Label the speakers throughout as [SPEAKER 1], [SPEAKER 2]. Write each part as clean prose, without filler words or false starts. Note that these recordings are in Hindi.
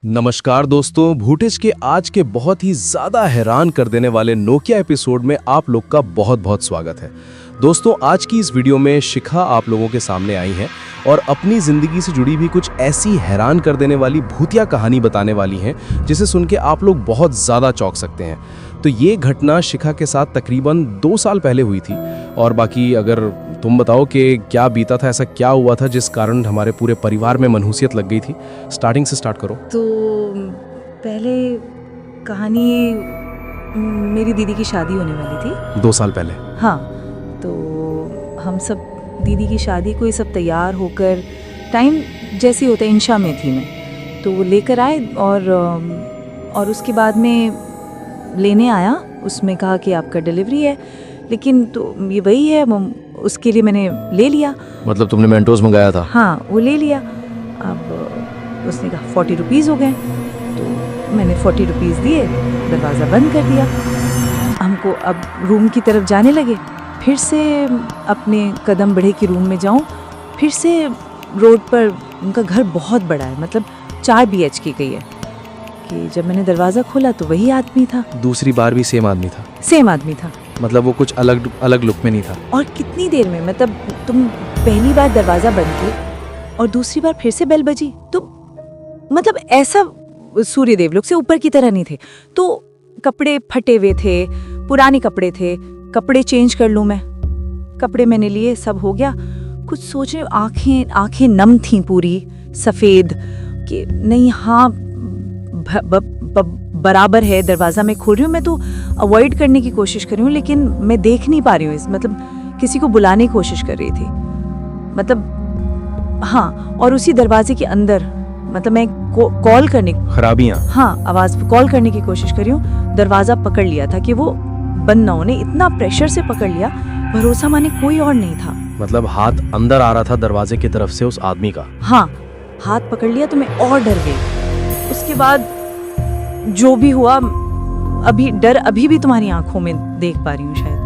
[SPEAKER 1] नमस्कार दोस्तों, भूटेज के आज के बहुत ही ज़्यादा हैरान कर देने वाले नोकिया एपिसोड में आप लोग का बहुत बहुत स्वागत है। दोस्तों, आज की इस वीडियो में शिखा आप लोगों के सामने आई हैं और अपनी ज़िंदगी से जुड़ी भी कुछ ऐसी हैरान कर देने वाली भूतिया कहानी बताने वाली हैं जिसे सुन के आप लोग बहुत ज़्यादा चौंक सकते हैं। तो ये घटना शिखा के साथ तकरीबन 2 साल पहले हुई थी और बाकी अगर तुम बताओ कि क्या बीता था, ऐसा क्या हुआ था जिस कारण हमारे पूरे परिवार में मनहूसियत लग गई थी। स्टार्टिंग से स्टार्ट करो।
[SPEAKER 2] तो पहले कहानी मेरी दीदी की शादी होने वाली थी
[SPEAKER 1] 2 साल पहले।
[SPEAKER 2] हाँ, तो हम सब दीदी की शादी को ये सब तैयार होकर टाइम जैसे होता है इंशा में थी मैं, तो वो लेकर आए और उसके बाद में लेने आया। उसमें कहा कि आपका डिलीवरी है, लेकिन तो ये वही है, उसके लिए मैंने ले लिया।
[SPEAKER 1] मतलब तुमने मेंटोस मंगाया था?
[SPEAKER 2] हाँ, वो ले लिया। अब उसने कहा 40 रुपीज़ हो गए, तो मैंने 40 रुपीज़ दिए, दरवाज़ा बंद कर दिया। हमको अब रूम की तरफ जाने लगे, फिर से अपने कदम बढ़े कि रूम में जाऊं। फिर से रोड पर उनका घर बहुत बड़ा है, मतलब 4 BHK की है। कि जब मैंने दरवाज़ा खोला तो वही आदमी था।
[SPEAKER 1] दूसरी बार भी सेम आदमी था?
[SPEAKER 2] सेम आदमी था।
[SPEAKER 1] मतलब वो कुछ अलग लुक में नहीं था?
[SPEAKER 2] और कितनी देर में, मतलब तुम पहली बार दरवाज़ा बंद किया और दूसरी बार फिर से बेल बजी, तो मतलब ऐसा सूर्यदेव लोग से ऊपर की तरह नहीं थे। तो कपड़े फटे हुए थे, पुराने कपड़े थे, कपड़े चेंज कर लूँ मैं। कपड़े मैंने लिए, सब हो गया। कुछ सोच रहे, आंखें नम थीं पूरी सफ़ेद, कि नहीं हाँ बराबर है। दरवाज़ा मैं खोल रही हूँ, मैं तो अवॉइड करने की कोशिश कर रही हूँ, लेकिन मैं देख नहीं पा रही हूँ। मतलब किसी को बुलाने की कोशिश कर रही थी, मतलब हाँ। और उसी दरवाजे के अंदर, मतलब मैं कॉल करने,
[SPEAKER 1] खराबियाँ,
[SPEAKER 2] हाँ, आवाज़ कॉल करने की कोशिश कर रही हूँ। दरवाज़ा पकड़ लिया था कि वो बंद ना होने, इतना प्रेशर से पकड़ लिया, भरोसा माने कोई और नहीं था।
[SPEAKER 1] मतलब हाथ अंदर आ रहा था दरवाजे की तरफ से उस आदमी का?
[SPEAKER 2] हाँ, हाथ पकड़ लिया तो मैं और डर गई। उसके बाद जो भी हुआ, अभी डर अभी भी तुम्हारी आंखों में देख पा रही हूँ शायद।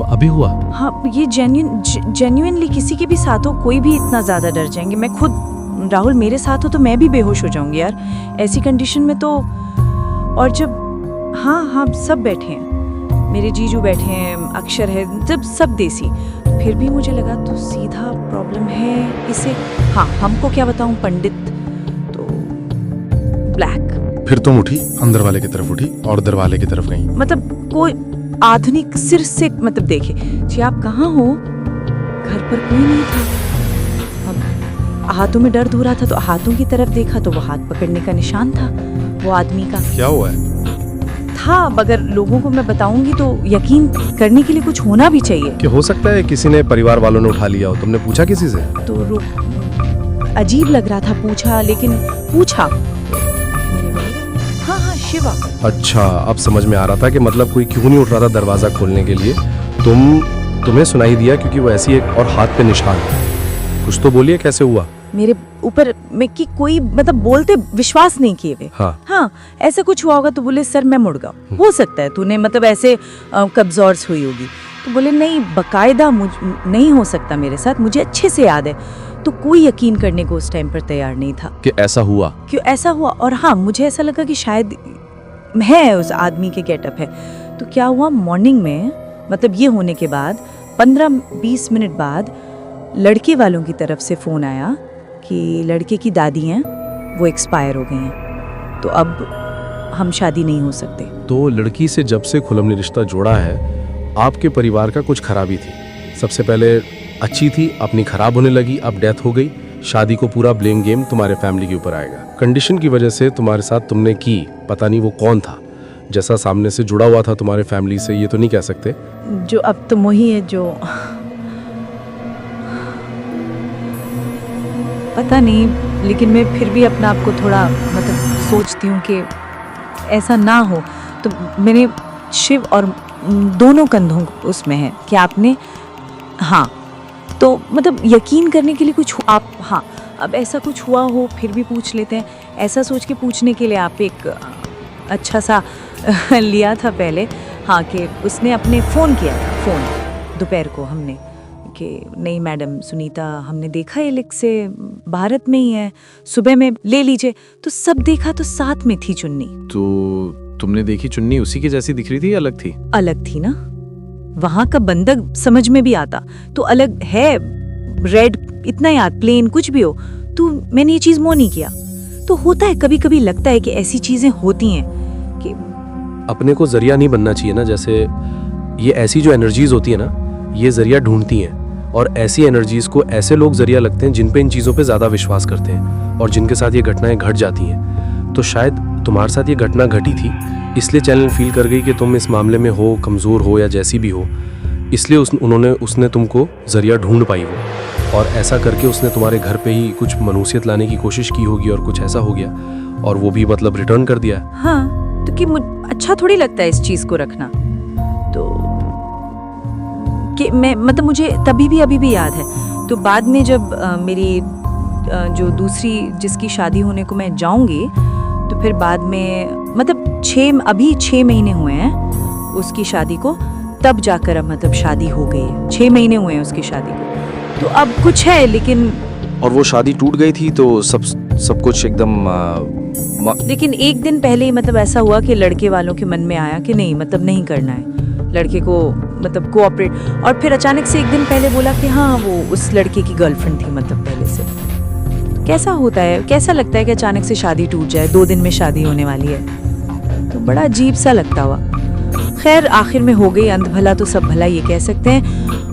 [SPEAKER 1] अभी हुआ?
[SPEAKER 2] हाँ, ये जेन्युइनली किसी के भी साथ हो, कोई भी इतना ज्यादा डर जाएंगे। मैं खुद, राहुल मेरे साथ हो तो मैं भी बेहोश हो जाऊंगी यार, ऐसी कंडीशन में तो। और जब हाँ सब बैठे हैं, मेरे जीजू बैठे हैं, अक्षर है, जब सब देसी, फिर भी मुझे लगा तो सीधा प्रॉब्लम है इसे। हाँ, हमको क्या बताऊं, पंडित तो ब्लैक।
[SPEAKER 3] फिर तुम उठी, अंदर वाले की तरफ उठी और दरवाजे की तरफ गई।
[SPEAKER 2] मतलब कोई आधुनिक सिर से, मतलब देखे जी आप कहाँ हो, घर पर कोई नहीं था। अब हाथों में दर्द हो रहा था तो हाथों की तरफ देखा तो वो हाथ पकड़ने का निशान था वो आदमी का।
[SPEAKER 3] क्या हुआ है?
[SPEAKER 2] था, मगर लोगों को मैं बताऊंगी तो यकीन करने के लिए कुछ होना भी चाहिए।
[SPEAKER 1] कि हो सकता है किसी ने, परिवार वालों ने उठा लिया हो। तुमने पूछा किसी से?
[SPEAKER 2] तो अजीब लग रहा था, पूछा, लेकिन पूछा हाँ शिवा।
[SPEAKER 1] अच्छा, अब समझ में आ रहा था कि मतलब कोई क्यों नहीं उठ रहा था दरवाजा खोलने के लिए। तुम्हें सुनाई दिया क्योंकि वो ऐसी एक, और हाथ पे निशान है। कुछ तो बोलिए, कैसे हुआ?
[SPEAKER 2] मेरे ऊपर में कि कोई, मतलब बोलते विश्वास नहीं किए वे। हाँ, ऐसा कुछ हुआ होगा तो बोले सर मैं मुड़ गया, हो सकता है तूने मतलब ऐसे कब्जॉर्स हुई होगी। तो बोले नहीं, बकायदा नहीं हो सकता मेरे साथ, मुझे अच्छे से याद है। तो कोई यकीन करने को उस टाइम पर तैयार नहीं था
[SPEAKER 1] कि ऐसा हुआ।
[SPEAKER 2] क्यों ऐसा हुआ। और हाँ, मुझे ऐसा लगा कि शायद है उस आदमी के गेटअप है। तो क्या हुआ, मॉर्निंग में, मतलब ये होने के बाद 15-20 मिनट बाद लड़के वालों की तरफ से फ़ोन आया कि लड़के की दादी हैं, वो एक्सपायर हो गई हैं, तो अब हम शादी नहीं हो सकते।
[SPEAKER 1] तो लड़की से जब से खुलम ने रिश्ता जोड़ा है, आपके परिवार का कुछ खराबी थी। सबसे पहले अच्छी थी, अपनी खराब होने लगी, अब डेथ हो गई। शादी को पूरा ब्लेम गेम तुम्हारे फैमिली के ऊपर आएगा। कंडीशन की वजह से तुम्हारे साथ तुमने की, पता नहीं वो कौन था, जैसा सामने से जुड़ा हुआ था तुम्हारे फैमिली से, ये तो नहीं कह सकते।
[SPEAKER 2] जो अब तुम वही है जो, पता नहीं, लेकिन मैं फिर भी अपना आप को थोड़ा मतलब सोचती हूँ कि ऐसा ना हो। तो मैंने शिव और दोनों कंधों उसमें है कि आपने, हाँ, तो मतलब यकीन करने के लिए कुछ आप, हाँ, अब ऐसा कुछ हुआ हो फिर भी पूछ लेते हैं, ऐसा सोच के पूछने के लिए आप एक अच्छा सा लिया था पहले। हाँ, कि उसने अपने फ़ोन किया था, फ़ोन दोपहर को हमने, कि नहीं मैडम सुनीता, हमने देखा एलेक्स से, भारत में ही है, सुबह में ले लीजिए। तो सब देखा तो साथ में थी चुन्नी।
[SPEAKER 1] तो तुमने देखी चुन्नी उसी की जैसी दिख रही थी, अलग थी?
[SPEAKER 2] अलग थी ना, वहां का बंधक समझ में भी आता तो अलग है, रेड इतना याद, प्लेन कुछ भी हो। तो मैंने ये चीज मोह नहीं किया। तो होता है, कभी कभी लगता है कि ऐसी चीजें होती हैं कि
[SPEAKER 1] अपने को जरिया नहीं बनना चाहिए ना। जैसे ये ऐसी जो एनर्जीज होती है ना, ये जरिया ढूंढती हैं, और ऐसी एनर्जीज को ऐसे लोग जरिया लगते हैं जिन पे इन चीज़ों पे ज़्यादा विश्वास करते हैं और जिनके साथ ये घटनाएं घट जाती हैं। तो शायद तुम्हारे साथ ये घटना घटी थी, इसलिए चैनल फील कर गई कि तुम इस मामले में हो, कमज़ोर हो या जैसी भी हो, इसलिए उसने तुमको जरिया ढूंढ पाई वो, और ऐसा करके उसने तुम्हारे घर पे ही कुछ मनुष्यत लाने की कोशिश की होगी और कुछ ऐसा हो गया, और वो भी मतलब रिटर्न कर दिया।
[SPEAKER 2] हाँ, तो कि अच्छा थोड़ी लगता है इस चीज को रखना। तो कि मैं मतलब मुझे तभी भी अभी भी याद है। तो बाद में जब मेरी जो दूसरी जिसकी शादी होने को मैं जाऊंगी, तो फिर बाद में मतलब अभी 6 महीने हुए हैं उसकी शादी को, तब जाकर अब मतलब शादी हो गई है। 6 महीने हुए हैं उसकी शादी को, तो अब कुछ है, लेकिन
[SPEAKER 1] और वो शादी टूट गई थी तो सब कुछ एकदम
[SPEAKER 2] लेकिन एक दिन पहले ही मतलब ऐसा हुआ कि लड़के वालों के मन में आया कि नहीं, मतलब नहीं करना है लड़के को, मतलब कोऑपरेट। और फिर अचानक से एक दिन पहले बोला कि हाँ वो उस लड़के की गर्लफ्रेंड थी, मतलब पहले से। तो कैसा होता है, कैसा लगता है कि अचानक से शादी टूट जाए, 2 दिन में शादी होने वाली है, तो बड़ा अजीब सा लगता हुआ। खैर आखिर में हो गई, अंत भला तो सब भला, ये कह सकते हैं।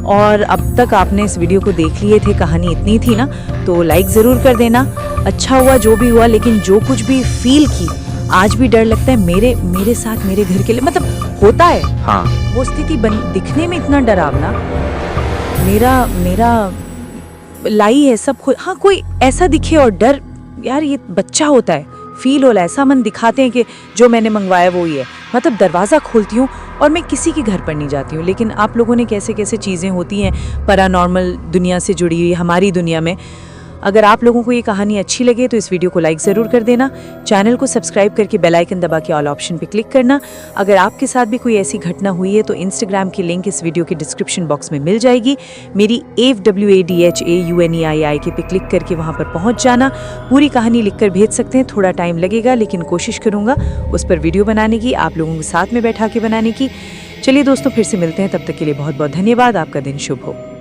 [SPEAKER 2] और अब तक आपने इस वीडियो को देख लिए थे, कहानी इतनी थी ना, तो लाइक ज़रूर कर देना। अच्छा हुआ जो भी हुआ, लेकिन जो कुछ भी फील की, आज भी डर लगता है मेरे साथ, मेरे घर के लिए, मतलब होता है।
[SPEAKER 1] हाँ,
[SPEAKER 2] वो स्थिति दिखने में इतना डरावना, मेरा लाई है सब खुद। हाँ, कोई ऐसा दिखे और डर, यार ये बच्चा होता है, फील होला, ऐसा मन दिखाते हैं कि जो मैंने मंगवाया वो ही है। मतलब दरवाज़ा खोलती हूँ और मैं किसी के घर पर नहीं जाती हूँ, लेकिन आप लोगों ने कैसे कैसे चीज़ें होती हैं पैरानॉर्मल दुनिया से जुड़ी हुई, हमारी दुनिया में। अगर आप लोगों को ये कहानी अच्छी लगे तो इस वीडियो को लाइक ज़रूर कर देना, चैनल को सब्सक्राइब करके बेल आइकन दबा के ऑल ऑप्शन पे क्लिक करना। अगर आपके साथ भी कोई ऐसी घटना हुई है तो इंस्टाग्राम की लिंक इस वीडियो के डिस्क्रिप्शन बॉक्स में मिल जाएगी। मेरी AWADHAUNEII के पे क्लिक करके वहाँ पर पहुँच जाना। पूरी कहानी लिख कर भेज सकते हैं, थोड़ा टाइम लगेगा, लेकिन कोशिश करूँगा उस पर वीडियो बनाने की, आप लोगों के साथ में बैठा के बनाने की। चलिए दोस्तों, फिर से मिलते हैं, तब तक के लिए बहुत बहुत धन्यवाद। आपका दिन शुभ हो।